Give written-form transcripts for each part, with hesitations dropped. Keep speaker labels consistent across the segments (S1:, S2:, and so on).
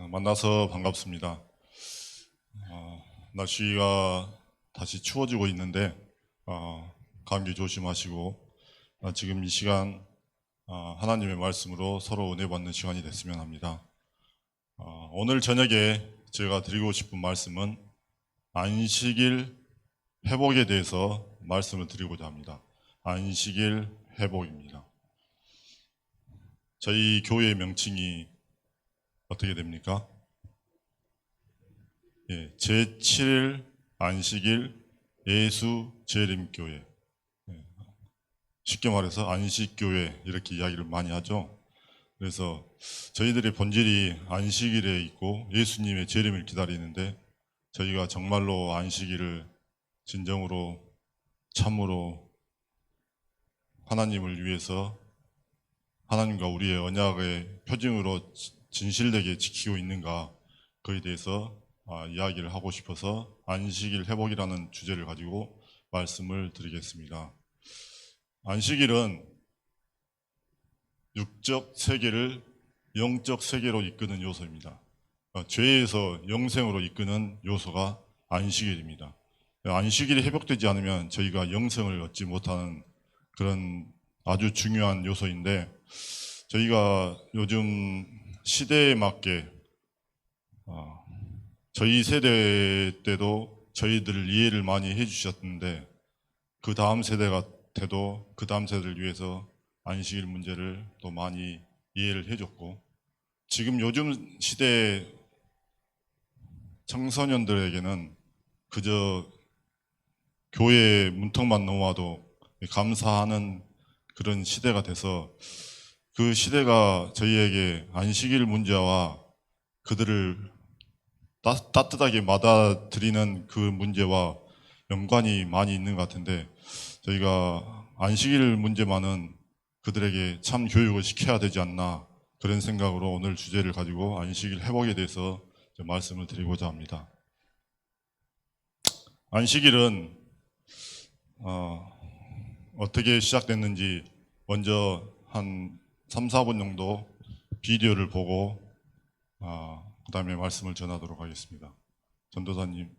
S1: 만나서 반갑습니다. 날씨가 다시 추워지고 있는데 감기 조심하시고 지금 이 시간 하나님의 말씀으로 서로 은혜 받는 시간이 됐으면 합니다. 오늘 저녁에 제가 드리고 싶은 말씀은 안식일 회복에 대해서 말씀을 드리고자 합니다. 안식일 회복입니다. 저희 교회의 명칭이 어떻게 됩니까? 제7일 안식일 예수 재림교회. 쉽게 말해서 안식교회 이렇게 이야기를 많이 하죠. 그래서 저희들의 본질이 안식일에 있고 예수님의 재림을 기다리는데 저희가 정말로 안식일을 진정으로 참으로 하나님을 위해서 하나님과 우리의 언약의 표징으로 진실되게 지키고 있는가, 그에 대해서 이야기를 하고 싶어서 안식일 회복이라는 주제를 가지고 말씀을 드리겠습니다. 안식일은 육적 세계를 영적 세계로 이끄는 요소입니다. 죄에서 영생으로 이끄는 요소가 안식일입니다. 안식일이 회복되지 않으면 저희가 영생을 얻지 못하는 그런 아주 중요한 요소인데, 저희가 요즘 시대에 맞게 저희 세대 때도 저희들을 이해를 많이 해주셨는데 그 다음 세대가 돼도 그 다음 세대를 위해서 안식일 문제를 또 많이 이해를 해줬고, 지금 요즘 시대 청소년들에게는 그저 교회 문턱만 넘어와도 감사하는 그런 시대가 돼서 그 시대가 저희에게 안식일 문제와 그들을 따뜻하게 받아들이는 그 문제와 연관이 많이 있는 것 같은데, 저희가 안식일 문제만은 그들에게 참 교육을 시켜야 되지 않나, 그런 생각으로 오늘 주제를 가지고 안식일 회복에 대해서 말씀을 드리고자 합니다. 안식일은 어떻게 시작됐는지 먼저 한 3, 4분 정도 비디오를 보고 그 다음에 말씀을 전하도록 하겠습니다. 전도사님.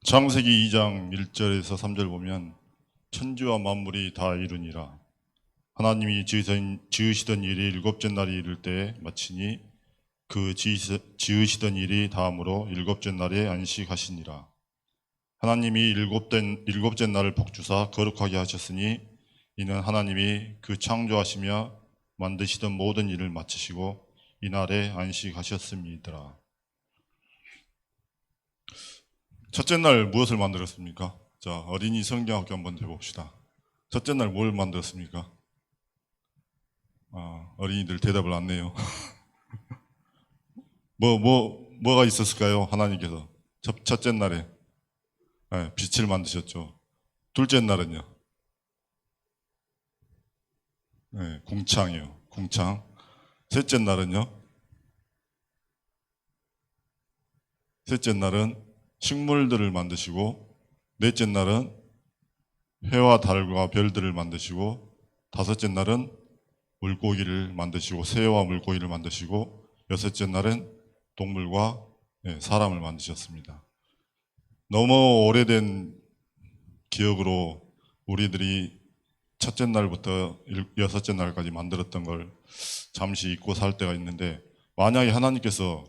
S1: 창세기 2장 1절에서 3절 보면 천지와 만물이 다 이루니라. 하나님이 지으시던 일이 일곱째 날이 이를 때에 마치니 그 지으시던 일이 다음으로 일곱째 날에 안식하시니라. 하나님이 일곱째 날을 복주사 거룩하게 하셨으니 이는 하나님이 그 창조하시며 만드시던 모든 일을 마치시고 이날에 안식하셨음이더라. 첫째 날 무엇을 만들었습니까? 자, 어린이 성경학교 한번 해봅시다. 첫째 날 뭘 만들었습니까? 어린이들 대답을 안 해요. 뭐가 있었을까요? 하나님께서 첫째 날에 빛을 만드셨죠. 둘째 날은요? 궁창이요. 궁창. 셋째 날은요? 셋째 날은 식물들을 만드시고, 넷째 날은 해와 달과 별들을 만드시고, 다섯째 날은 물고기를 만드시고, 새와 물고기를 만드시고, 여섯째 날은 동물과 사람을 만드셨습니다. 너무 오래된 기억으로 우리들이 첫째 날부터 여섯째 날까지 만들었던 걸 잠시 잊고 살 때가 있는데, 만약에 하나님께서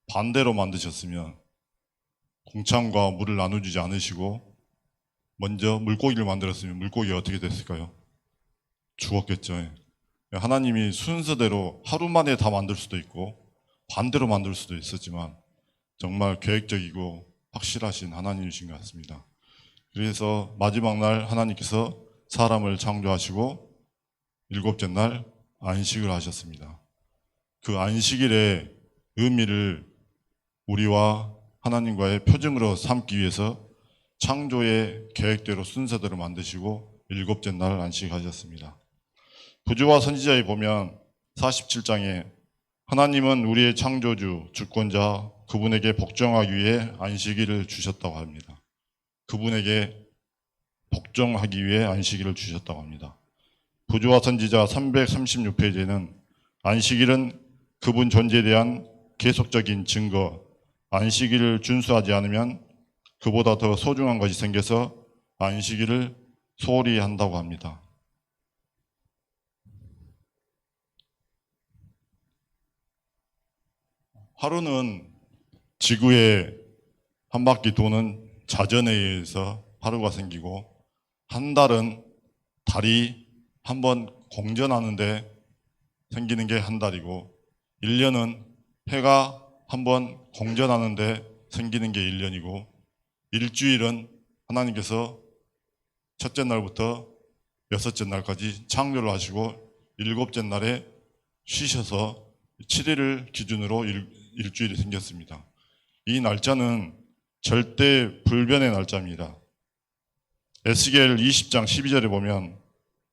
S1: 반대로 만드셨으면 궁창과 물을 나눠주지 않으시고 먼저 물고기를 만들었으면 물고기가 어떻게 됐을까요? 죽었겠죠. 하나님이 순서대로 하루 만에 다 만들 수도 있고 반대로 만들 수도 있었지만 정말 계획적이고 확실하신 하나님이신 것 같습니다. 그래서 마지막 날 하나님께서 사람을 창조하시고 일곱째 날 안식을 하셨습니다. 그 안식일의 의미를 우리와 하나님과의 표징으로 삼기 위해서 창조의 계획대로 순서대로 만드시고 일곱째 날 안식하셨습니다. 부조와 선지자에 보면 47장에 하나님은 우리의 창조주, 주권자, 그분에게 복종하기 위해 안식일을 주셨다고 합니다. 그분에게 복종하기 위해 안식일을 주셨다고 합니다. 부조와 선지자 336페이지에는 안식일은 그분 존재에 대한 계속적인 증거, 안식일을 준수하지 않으면 그보다 더 소중한 것이 생겨서 안식일을 소홀히 한다고 합니다. 하루는 지구에 한 바퀴 도는 자전에 의해서 하루가 생기고, 한 달은 달이 한번 공전하는데 생기는 게 한 달이고, 1년은 해가 한번 공전하는데 생기는 게 1년이고, 일주일은 하나님께서 첫째 날부터 여섯째 날까지 창조를 하시고 일곱째 날에 쉬셔서 7일을 기준으로 일주일이 생겼습니다. 이 날짜는 절대 불변의 날짜입니다. 에스겔 20장 12절에 보면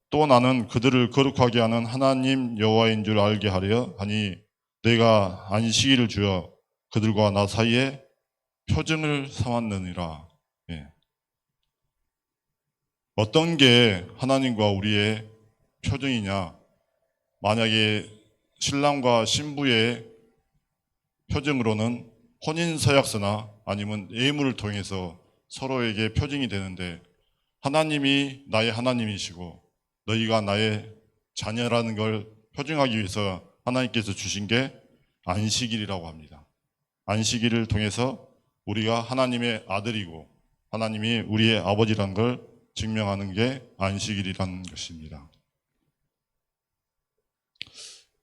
S1: 또 나는 그들을 거룩하게 하는 하나님 여호와인 줄 알게 하려 하니 내가 안식일을 주어 그들과 나 사이에 표징을 삼았느니라. 어떤 게 하나님과 우리의 표정이냐? 만약에 신랑과 신부의 표정으로는 혼인서약서나 아니면 예물을 통해서 서로에게 표징이 되는데, 하나님이 나의 하나님이시고 너희가 나의 자녀라는 걸 표징하기 위해서 하나님께서 주신 게 안식일이라고 합니다. 안식일을 통해서 우리가 하나님의 아들이고 하나님이 우리의 아버지라는 걸 증명하는 게 안식일이라는 것입니다.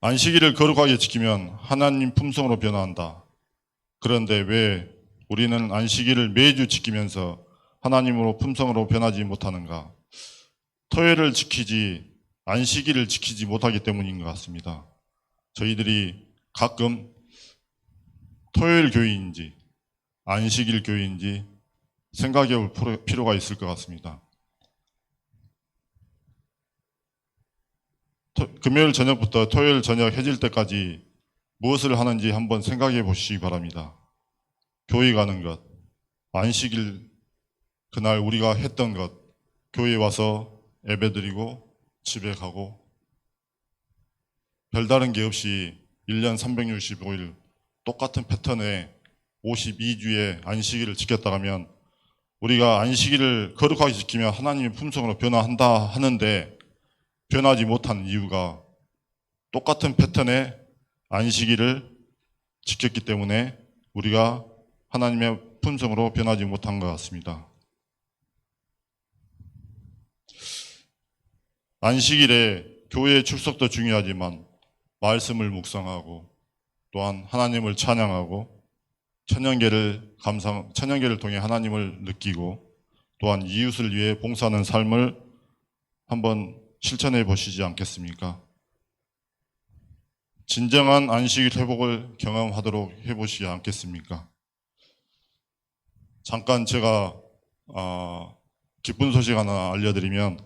S1: 안식일을 거룩하게 지키면 하나님 품성으로 변화한다. 그런데 왜 우리는 안식일을 매주 지키면서 하나님으로 품성으로 변하지 못하는가? 토요일을 지키지 안식일을 지키지 못하기 때문인 것 같습니다. 저희들이 가끔 토요일 교회인지 안식일 교회인지 생각해 볼 필요가 있을 것 같습니다. 금요일 저녁부터 토요일 저녁 해질 때까지 무엇을 하는지 한번 생각해 보시기 바랍니다. 교회 가는 것, 안식일 그날 우리가 했던 것, 교회에 와서 예배드리고 집에 가고, 별다른 게 없이 1년 365일 똑같은 패턴에 52주의 안식일을 지켰다 하면, 우리가 안식일을 거룩하게 지키면 하나님의 품성으로 변화한다 하는데 변하지 못한 이유가 똑같은 패턴의 안식일을 지켰기 때문에 우리가 하나님의 품성으로 변하지 못한 것 같습니다. 안식일에 교회의 출석도 중요하지만 말씀을 묵상하고 또한 하나님을 찬양하고 천년계를 통해 하나님을 느끼고 또한 이웃을 위해 봉사하는 삶을 한번 실천해 보시지 않겠습니까? 진정한 안식일 회복을 경험하도록 해보시지 않겠습니까? 잠깐 제가 기쁜 소식 하나 알려드리면,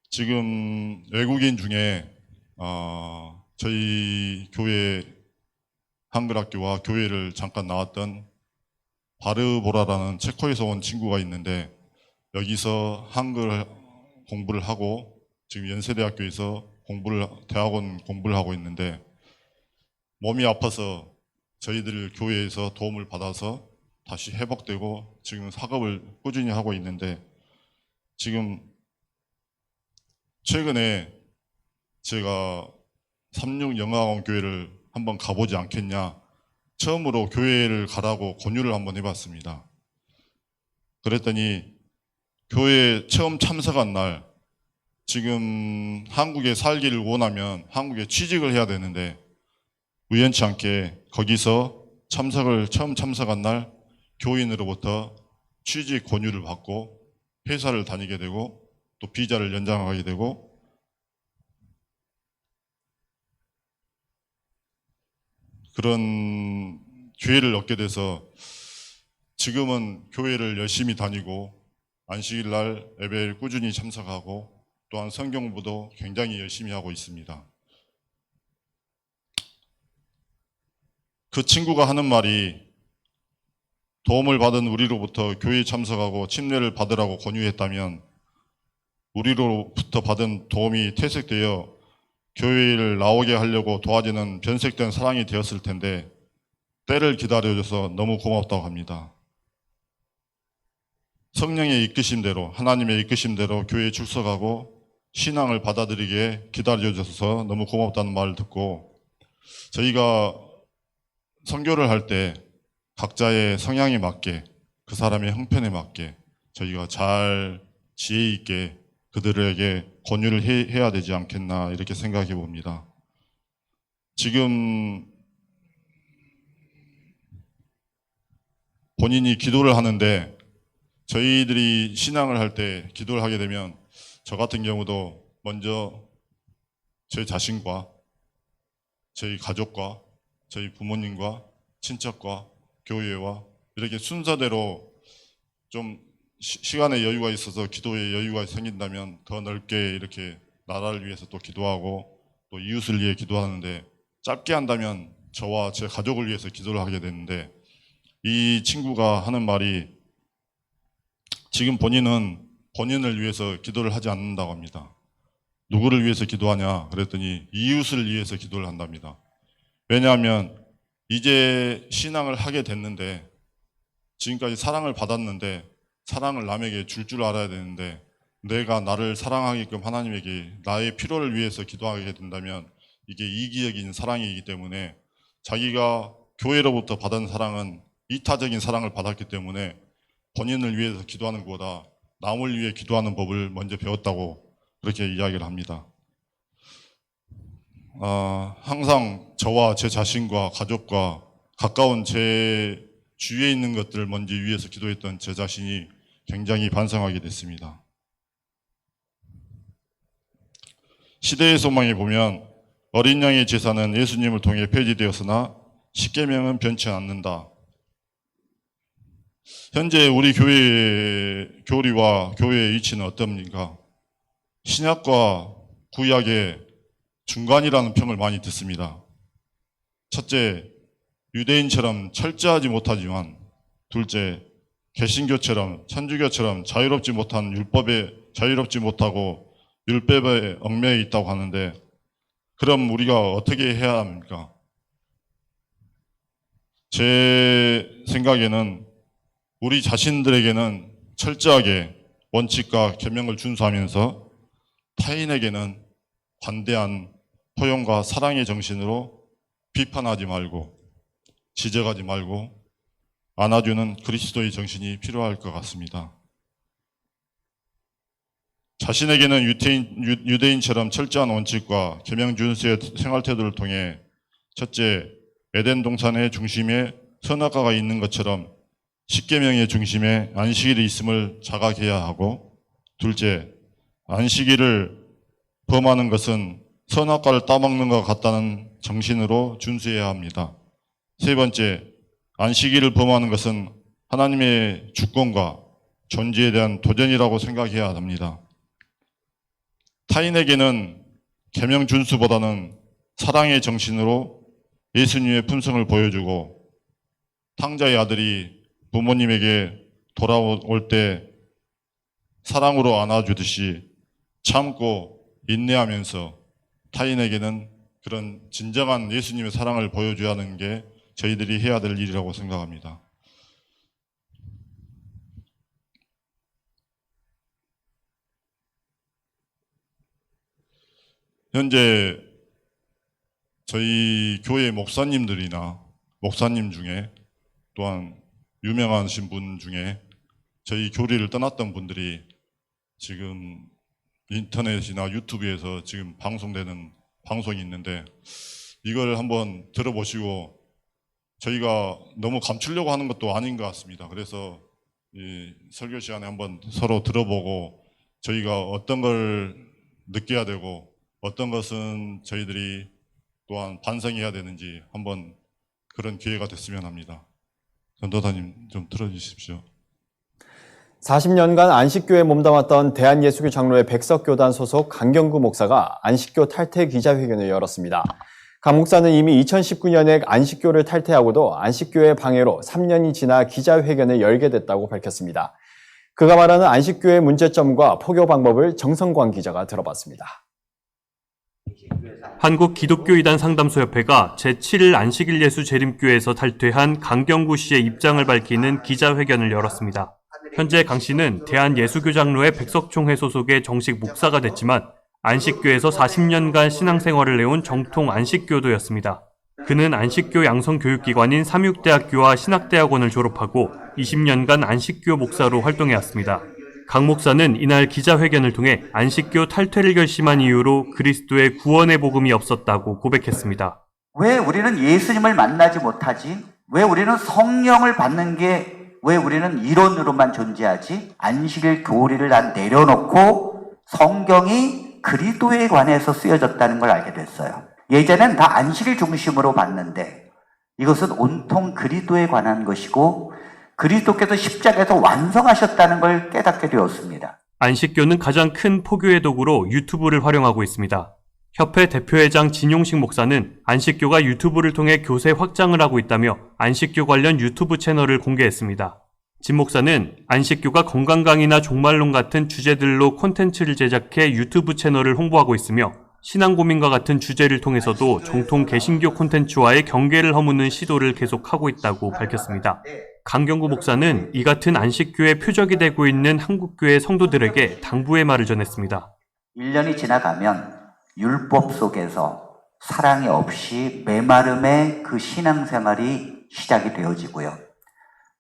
S1: 지금 외국인 중에 저희 교회 한글학교와 교회를 잠깐 나왔던 바르보라라는 체코에서 온 친구가 있는데, 여기서 한글 공부를 하고 지금 연세대학교에서 대학원 공부를 하고 있는데, 몸이 아파서 저희들 교회에서 도움을 받아서 다시 회복되고 지금 사업을 꾸준히 하고 있는데, 지금 최근에 제가 삼육영화원 교회를 한번 가보지 않겠냐, 처음으로 교회를 가라고 권유를 한번 해봤습니다. 그랬더니 교회에 처음 참석한 날, 지금 한국에 살기를 원하면 한국에 취직을 해야 되는데 우연치 않게 거기서 처음 참석한 날 교인으로부터 취직 권유를 받고 회사를 다니게 되고 또 비자를 연장하게 되고, 그런 기회를 얻게 돼서 지금은 교회를 열심히 다니고 안식일 날 예배를 꾸준히 참석하고 또한 성경 공부도 굉장히 열심히 하고 있습니다. 그 친구가 하는 말이, 도움을 받은 우리로부터 교회에 참석하고 침례를 받으라고 권유했다면 우리로부터 받은 도움이 퇴색되어 교회를 나오게 하려고 도와주는 변색된 사랑이 되었을 텐데 때를 기다려줘서 너무 고맙다고 합니다. 성령의 이끄심대로, 하나님의 이끄심대로 교회에 출석하고 신앙을 받아들이게 기다려줘서 너무 고맙다는 말을 듣고, 저희가 선교를 할 때 각자의 성향에 맞게, 그 사람의 형편에 맞게 저희가 잘 지혜 있게 그들에게 권유를 해야 되지 않겠나, 이렇게 생각해 봅니다. 지금 본인이 기도를 하는데, 저희들이 신앙을 할 때 기도를 하게 되면 저 같은 경우도 먼저 제 자신과 저희 가족과 저희 부모님과 친척과 교회와 이렇게 순서대로 좀 시간의 여유가 있어서 기도의 여유가 생긴다면 더 넓게 이렇게 나라를 위해서 또 기도하고 또 이웃을 위해 기도하는데, 짧게 한다면 저와 제 가족을 위해서 기도를 하게 되는데, 이 친구가 하는 말이, 지금 본인은 본인을 위해서 기도를 하지 않는다고 합니다. 누구를 위해서 기도하냐 그랬더니 이웃을 위해서 기도를 한답니다. 왜냐하면 이제 신앙을 하게 됐는데, 지금까지 사랑을 받았는데 사랑을 남에게 줄 알아야 되는데, 내가 나를 사랑하게끔 하나님에게 나의 필요를 위해서 기도하게 된다면 이게 이기적인 사랑이기 때문에, 자기가 교회로부터 받은 사랑은 이타적인 사랑을 받았기 때문에 본인을 위해서 기도하는 것보다 남을 위해 기도하는 법을 먼저 배웠다고 그렇게 이야기를 합니다. 항상 저와 제 자신과 가족과 가까운 제 주위에 있는 것들을 먼저 위해서 기도했던 제 자신이 굉장히 반성하게 됐습니다. 시대의 소망에 보면 어린 양의 제사는 예수님을 통해 폐지되었으나 십계명은 변치 않는다. 현재 우리 교회의 교리와 교회의 위치는 어떻습니까? 신약과 구약의 중간이라는 평을 많이 듣습니다. 첫째, 유대인처럼 철저하지 못하지만, 둘째, 개신교처럼 천주교처럼 자유롭지 못하고 율법에 얽매여 있다고 하는데, 그럼 우리가 어떻게 해야 합니까? 제 생각에는 우리 자신들에게는 철저하게 원칙과 계명을 준수하면서 타인에게는 관대한 포용과 사랑의 정신으로 비판하지 말고 지적하지 말고 안아주는 그리스도의 정신이 필요할 것 같습니다. 자신에게는 유대인처럼 철저한 원칙과 계명 준수의 생활 태도를 통해, 첫째, 에덴 동산의 중심에 선악과가 있는 것처럼 십계명의 중심에 안식일이 있음을 자각해야 하고, 둘째, 안식일을 범하는 것은 선악과를 따먹는 것 같다는 정신으로 준수해야 합니다. 세 번째, 안식일을 범하는 것은 하나님의 주권과 존재에 대한 도전이라고 생각해야 합니다. 타인에게는 계명 준수보다는 사랑의 정신으로 예수님의 품성을 보여주고, 탕자의 아들이 부모님에게 돌아올 때 사랑으로 안아주듯이 참고 인내하면서 타인에게는 그런 진정한 예수님의 사랑을 보여줘야 하는 게 저희들이 해야 될 일이라고 생각합니다. 현재 저희 교회 목사님들이나 목사님 중에, 또한 유명하신 분 중에 저희 교리를 떠났던 분들이 지금 인터넷이나 유튜브에서 지금 방송되는 방송이 있는데, 이걸 한번 들어보시고, 저희가 너무 감추려고 하는 것도 아닌 것 같습니다. 그래서 이 설교 시간에 한번 서로 들어보고 저희가 어떤 걸 느껴야 되고 어떤 것은 저희들이 또한 반성해야 되는지 한번 그런 기회가 됐으면 합니다. 전도사님 좀 들어주십시오.
S2: 40년간 안식교에 몸담았던 대한예수교 장로회 백석교단 소속 강경구 목사가 안식교 탈퇴 기자회견을 열었습니다. 강 목사는 이미 2019년에 안식교를 탈퇴하고도 안식교의 방해로 3년이 지나 기자회견을 열게 됐다고 밝혔습니다. 그가 말하는 안식교의 문제점과 포교 방법을 정성광 기자가 들어봤습니다.
S3: 한국기독교이단 상담소협회가 제7일 안식일 예수 재림교회에서 탈퇴한 강경구 씨의 입장을 밝히는 기자회견을 열었습니다. 현재 강 씨는 대한예수교장로회 백석총회 소속의 정식 목사가 됐지만 안식교에서 40년간 신앙생활을 해온 정통 안식교도였습니다. 그는 안식교 양성교육기관인 삼육대학교와 신학대학원을 졸업하고 20년간 안식교 목사로 활동해왔습니다. 강 목사는 이날 기자회견을 통해 안식교 탈퇴를 결심한 이유로 그리스도의 구원의 복음이 없었다고 고백했습니다.
S4: 왜 우리는 예수님을 만나지 못하지? 왜 우리는 성령을 받는 게 왜 우리는 이론으로만 존재하지? 안식일 교리를 다 내려놓고 성경이 그리스도에 관해서 쓰여졌다는 걸 알게 됐어요. 예전엔 다 안식일 중심으로 봤는데 이것은 온통 그리스도에 관한 것이고 그리스도께서 십자가에서 완성하셨다는 걸 깨닫게 되었습니다.
S3: 안식교는 가장 큰 포교의 도구로 유튜브를 활용하고 있습니다. 협회 대표회장 진용식 목사는 안식교가 유튜브를 통해 교세 확장을 하고 있다며 안식교 관련 유튜브 채널을 공개했습니다. 진 목사는 안식교가 건강강의나 종말론 같은 주제들로 콘텐츠를 제작해 유튜브 채널을 홍보하고 있으며 신앙 고민과 같은 주제를 통해서도 정통 개신교 콘텐츠와의 경계를 허무는 시도를 계속하고 있다고 밝혔습니다. 강경구 목사는 이 같은 안식교의 표적이 되고 있는 한국교회 성도들에게 당부의 말을 전했습니다.
S4: 1년이 지나가면 율법 속에서 사랑이 없이 메마름의 그 신앙생활이 시작이 되어지고요.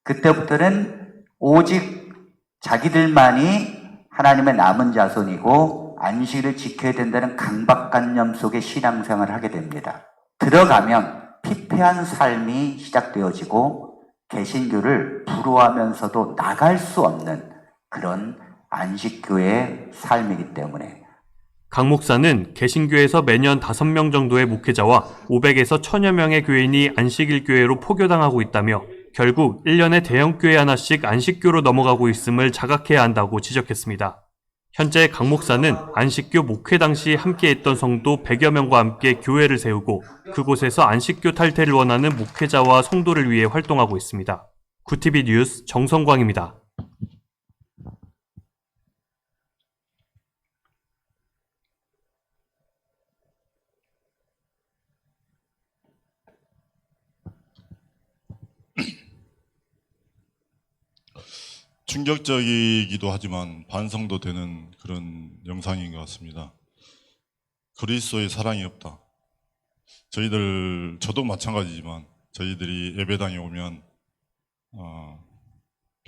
S4: 그때부터는 오직 자기들만이 하나님의 남은 자손이고 안식일을 지켜야 된다는 강박관념 속에 신앙생활을 하게 됩니다. 들어가면 피폐한 삶이 시작되어지고 개신교를 부러워하면서도 나갈 수 없는 그런 안식교의 삶이기 때문에
S3: 강 목사는 개신교에서 매년 5명 정도의 목회자와 500에서 1000여 명의 교인이 안식일 교회로 포교당하고 있다며 결국 1년에 대형 교회 하나씩 안식교로 넘어가고 있음을 자각해야 한다고 지적했습니다. 현재 강 목사는 안식교 목회 당시 함께했던 성도 100여 명과 함께 교회를 세우고 그곳에서 안식교 탈퇴를 원하는 목회자와 성도를 위해 활동하고 있습니다. 구TV 뉴스 정성광입니다.
S1: 충격적이기도 하지만 반성도 되는 그런 영상인 것 같습니다. 그리스도의 사랑이 없다. 저도 마찬가지지만 저희들이 예배당에 오면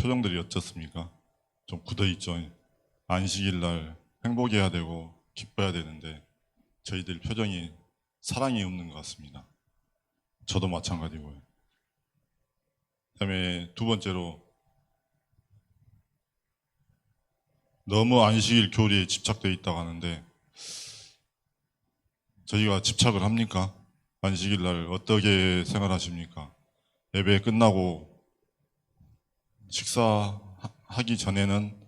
S1: 표정들이 어떻습니까? 좀 굳어있죠. 안식일 날 행복해야 되고 기뻐야 되는데 저희들 표정이 사랑이 없는 것 같습니다. 저도 마찬가지고요. 그다음에 두 번째로 너무 안식일 교리에 집착되어 있다고 하는데 저희가 집착을 합니까? 안식일 날 어떻게 생활하십니까? 예배 끝나고 식사하기 전에는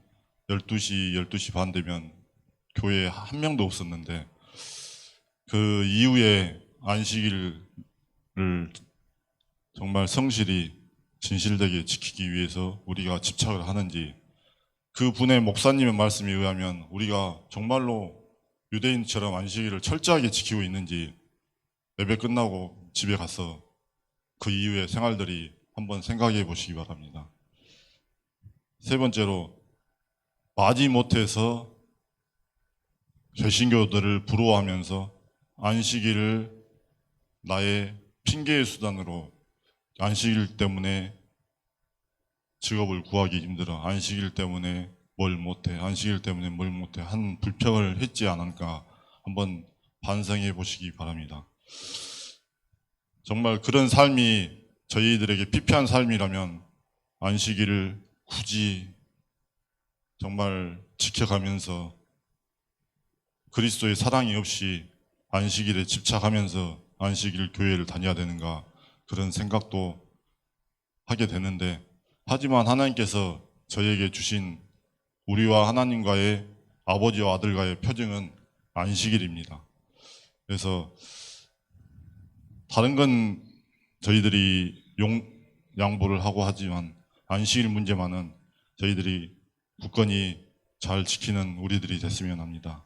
S1: 12시, 12시 반 되면 교회에 한 명도 없었는데 그 이후에 안식일을 정말 성실히 진실되게 지키기 위해서 우리가 집착을 하는지 그 분의 목사님의 말씀에 의하면 우리가 정말로 유대인처럼 안식일을 철저하게 지키고 있는지 예배 끝나고 집에 가서 그 이후의 생활들이 한번 생각해 보시기 바랍니다. 세 번째로 마지못해서 개신교들을 부러워하면서 안식일을 나의 핑계의 수단으로 안식일 때문에 직업을 구하기 힘들어. 안식일 때문에 뭘 못해. 안식일 때문에 뭘 못해. 한 불평을 했지 않을까 한번 반성해 보시기 바랍니다. 정말 그런 삶이 저희들에게 피폐한 삶이라면 안식일을 굳이 정말 지켜가면서 그리스도의 사랑이 없이 안식일에 집착하면서 안식일 교회를 다녀야 되는가 그런 생각도 하게 되는데 하지만 하나님께서 저에게 주신 우리와 하나님과의 아버지와 아들과의 표정은 안식일입니다. 그래서 다른 건 저희들이 양보를 하고 하지만 안식일 문제만은 저희들이 굳건히 잘 지키는 우리들이 됐으면 합니다.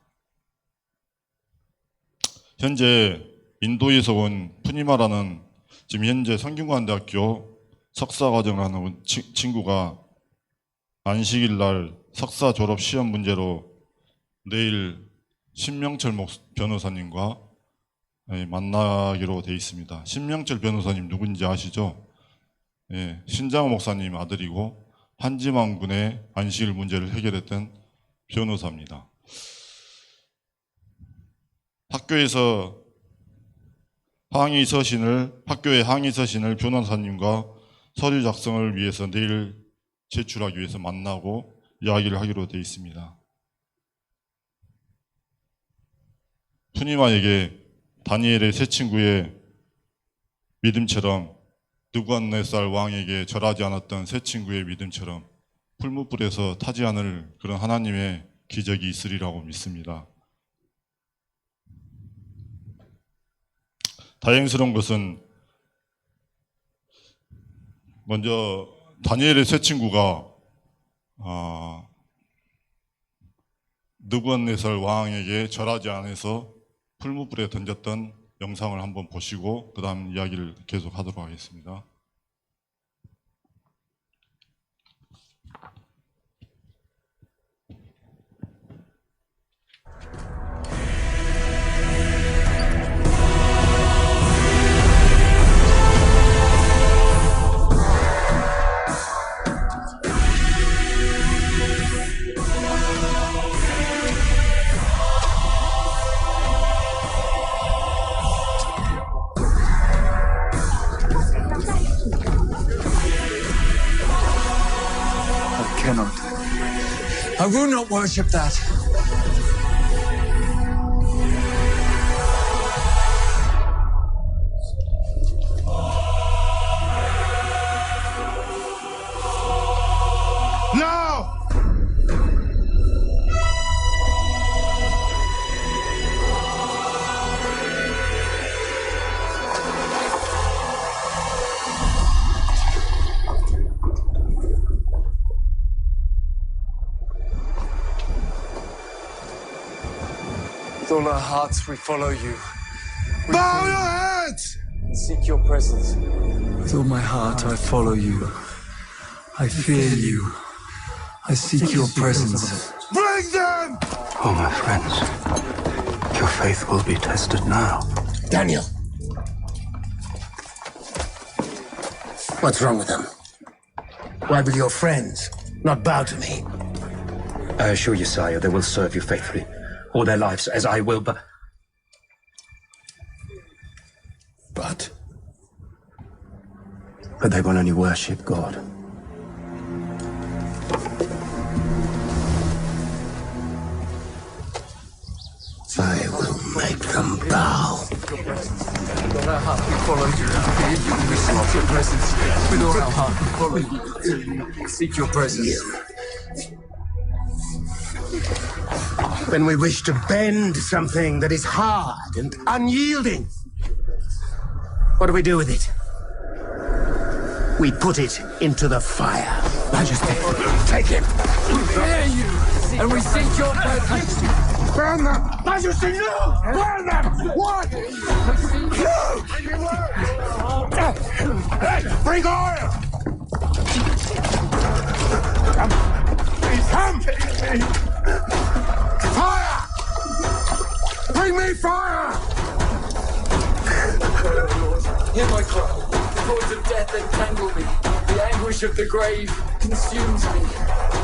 S1: 현재 인도에서 온 푸니마라는 지금 현재 성균관대학교 석사과정을 하는 친구가 안식일 날 석사 졸업 시험 문제로 내일 신명철 변호사님과 만나기로 돼 있습니다. 신명철 변호사님 누군지 아시죠? 예, 신장호 목사님 아들이고 한지만 군의 안식일 문제를 해결했던 변호사입니다. 학교에 항의 서신을 변호사님과 서류 작성을 위해서 내일 제출하기 위해서 만나고 이야기를 하기로 되어 있습니다. 푸니마에게 다니엘의 세 친구의 믿음처럼 느부갓네살 왕에게 절하지 않았던 세 친구의 믿음처럼 풀무불에서 타지 않을 그런 하나님의 기적이 있으리라고 믿습니다. 다행스러운 것은 먼저 다니엘의 세 친구가 느부갓네살 왕에게 절하지 않아서 풀무불에 던졌던 영상을 한번 보시고 그 다음 이야기를 계속하도록 하겠습니다.
S5: I will not worship that.
S1: No!
S5: With all our hearts, we follow you.
S1: Bow your heads!
S5: And seek your presence. With all my heart, I follow you. I fear you. I seek your presence.
S1: Bring them!
S6: Oh, my friends, your faith will be tested now.
S7: Daniel. What's wrong with them? Why will your friends not bow to me?
S6: I assure you, sire, they will serve you faithfully all their lives, as I will, but they will only worship God.
S7: I will make them bow.
S5: With all our heart, we follow you. We fear you. We seek your presence. With all our heart, we follow you. We seek your presence.
S7: When we wish to bend something that is hard and unyielding, what do we do with it? We put it into the fire. Majesty, take him.
S5: We fear you, and we seek your presence.
S7: Burn them! Majesty, no! Burn them! What? No! Hey, bring oil! Come! Fire! Bring me fire!
S5: Hear my cry. The cords of death entangle me. The anguish of the grave consumes me.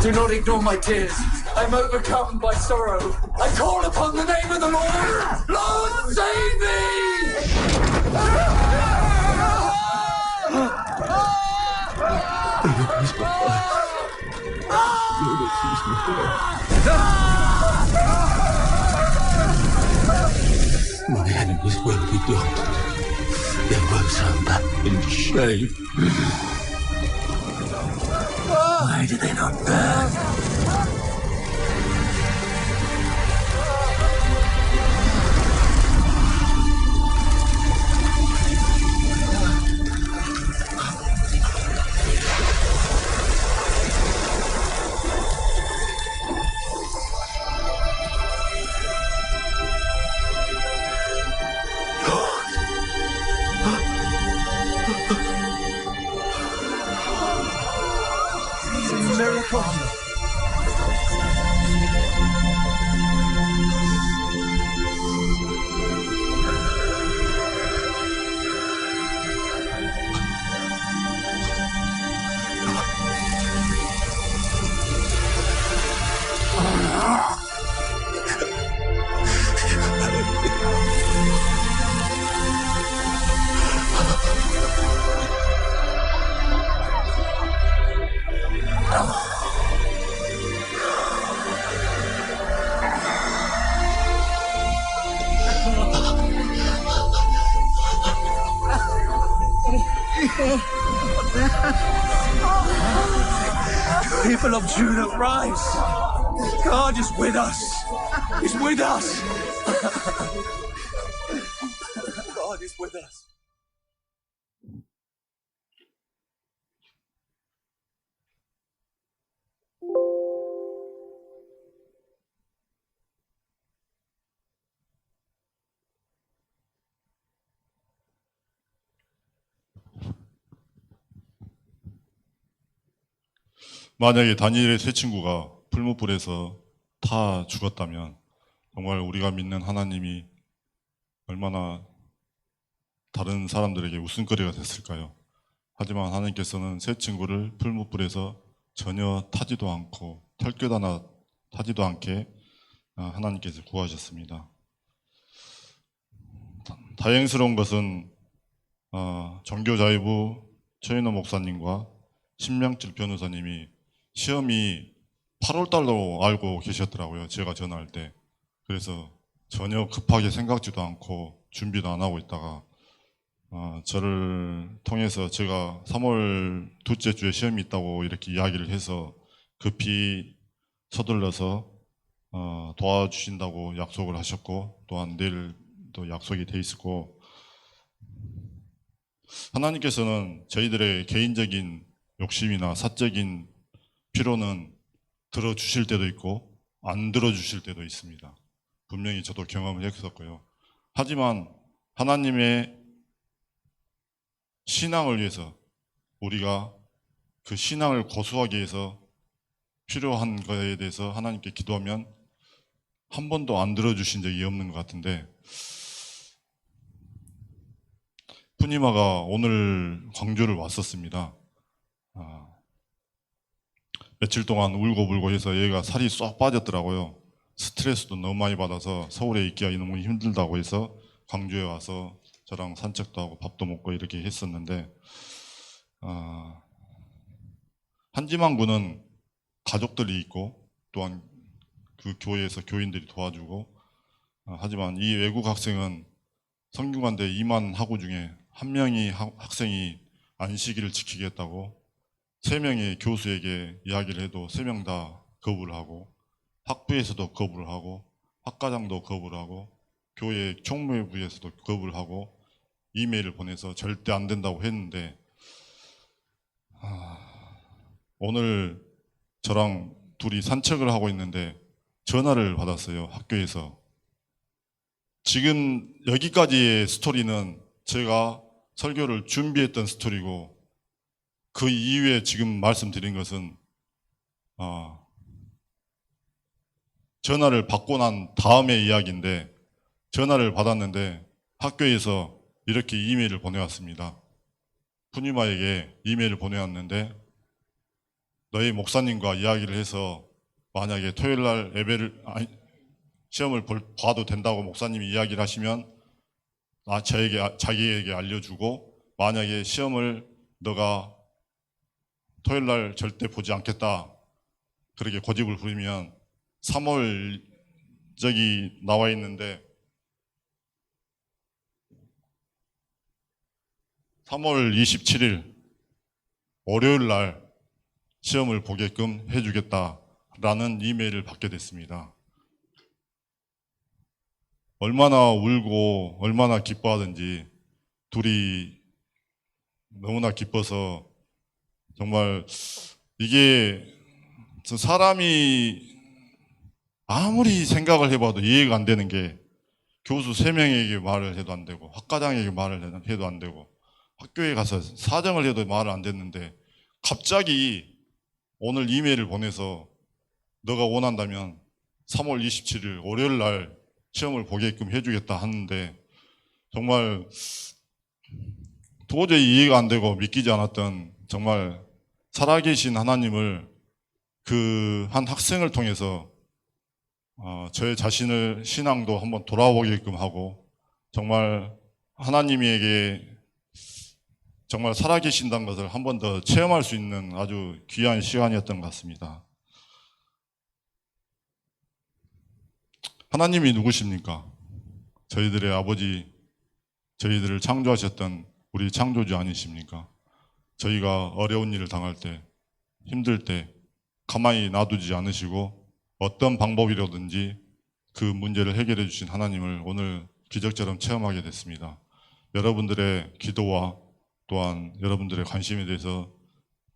S5: Do not ignore my tears. I'm overcome by sorrow. I call upon the name of the Lord. Lord, save me!
S6: My enemies will be doomed. They will turn back in shame.
S7: Why do they not burn?
S5: Miracle.
S7: People of Judah, rise! God is with us! He's with us! God is with us.
S1: 만약에 다니엘의 세 친구가 풀무불에서 다 죽었다면 정말 우리가 믿는 하나님이 얼마나 다른 사람들에게 웃음거리가 됐을까요? 하지만 하나님께서는 세 친구를 풀무불에서 전혀 타지도 않고 털끝 하나 타지도 않게 하나님께서 구하셨습니다. 다행스러운 것은 정교자유부 최인호 목사님과 신명길 변호사님이 시험이 8월 달로 알고 계셨더라고요. 제가 전화할 때. 그래서 전혀 급하게 생각지도 않고 준비도 안 하고 있다가 저를 통해서 제가 3월 둘째 주에 시험이 있다고 이렇게 이야기를 해서 급히 서둘러서 도와주신다고 약속을 하셨고, 또한 내일도 약속이 돼 있었고, 하나님께서는 저희들의 개인적인 욕심이나 사적인 필요는 들어주실 때도 있고 안 들어주실 때도 있습니다. 분명히 저도 경험을 했었고요. 하지만 하나님의 신앙을 위해서, 우리가 그 신앙을 고수하기 위해서 필요한 것에 대해서 하나님께 기도하면 한 번도 안 들어주신 적이 없는 것 같은데, 푸니마가 오늘 광주를 왔었습니다. 며칠 동안 울고불고 해서 얘가 살이 쏙 빠졌더라고요. 스트레스도 너무 많이 받아서 서울에 있기가 너무 힘들다고 해서 광주에 와서 저랑 산책도 하고 밥도 먹고 이렇게 했었는데, 한지만구는 가족들이 있고 또한 그 교회에서 교인들이 도와주고, 하지만 이 외국 학생은 성균관대 2만 학우 중에 한 명이 학생이 안식일을 지키겠다고 3명의 교수에게 이야기를 해도 3명 다 거부를 하고, 학부에서도 거부를 하고, 학과장도 거부를 하고, 교회 총무부에서도 거부를 하고 이메일을 보내서 절대 안 된다고 했는데, 오늘 저랑 둘이 산책을 하고 있는데 전화를 받았어요. 학교에서. 지금 여기까지의 스토리는 제가 설교를 준비했던 스토리고, 그 이후에 지금 말씀드린 것은 전화를 받고 난 다음의 이야기인데, 전화를 받았는데 학교에서 이렇게 이메일을 보내왔습니다. 푸니마에게 이메일을 보내왔는데, 너희 목사님과 이야기를 해서 만약에 토요일날 시험을 봐도 된다고 목사님이 이야기를 하시면 자기에게 알려주고, 만약에 시험을 너가 토요일날 절대 보지 않겠다 그렇게 고집을 부리면 3월 저기 나와 있는데 3월 27일 월요일날 시험을 보게끔 해주겠다라는 이메일을 받게 됐습니다. 얼마나 울고 얼마나 기뻐하든지 둘이 너무나 기뻐서, 정말 이게 사람이 아무리 생각을 해봐도 이해가 안 되는 게, 교수 3명에게 말을 해도 안 되고 학과장에게 말을 해도 안 되고 학교에 가서 사정을 해도 말을 안 됐는데, 갑자기 오늘 이메일을 보내서 너가 원한다면 3월 27일 월요일 날 시험을 보게끔 해주겠다 하는데, 정말 도저히 이해가 안 되고 믿기지 않았던, 정말 살아계신 하나님을 그 한 학생을 통해서 저의 자신을 신앙도 한번 돌아보게끔 하고, 정말 하나님에게 정말 살아계신다는 것을 한 번 더 체험할 수 있는 아주 귀한 시간이었던 것 같습니다. 하나님이 누구십니까? 저희들의 아버지, 저희들을 창조하셨던 우리 창조주 아니십니까? 저희가 어려운 일을 당할 때, 힘들 때 가만히 놔두지 않으시고 어떤 방법이라든지 그 문제를 해결해 주신 하나님을 오늘 기적처럼 체험하게 됐습니다. 여러분들의 기도와 또한 여러분들의 관심에 대해서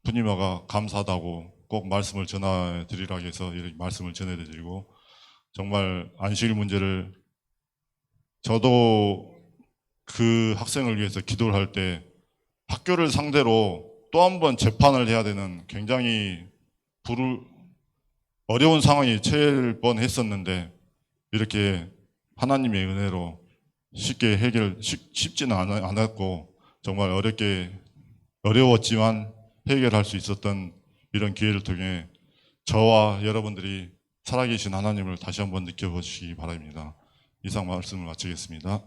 S1: 푸니마가 감사하다고 꼭 말씀을 전해드리라고 해서 이렇게 말씀을 전해드리고, 정말 안식일 문제를 저도 그 학생을 위해서 기도를 할 때 학교를 상대로 또 한 번 재판을 해야 되는 굉장히 어려운 상황이 처할 뻔했었는데 이렇게 하나님의 은혜로 쉽게 쉽지는 않았고 정말 어려웠지만 해결할 수 있었던 이런 기회를 통해 저와 여러분들이 살아계신 하나님을 다시 한번 느껴보시기 바랍니다. 이상 말씀을 마치겠습니다.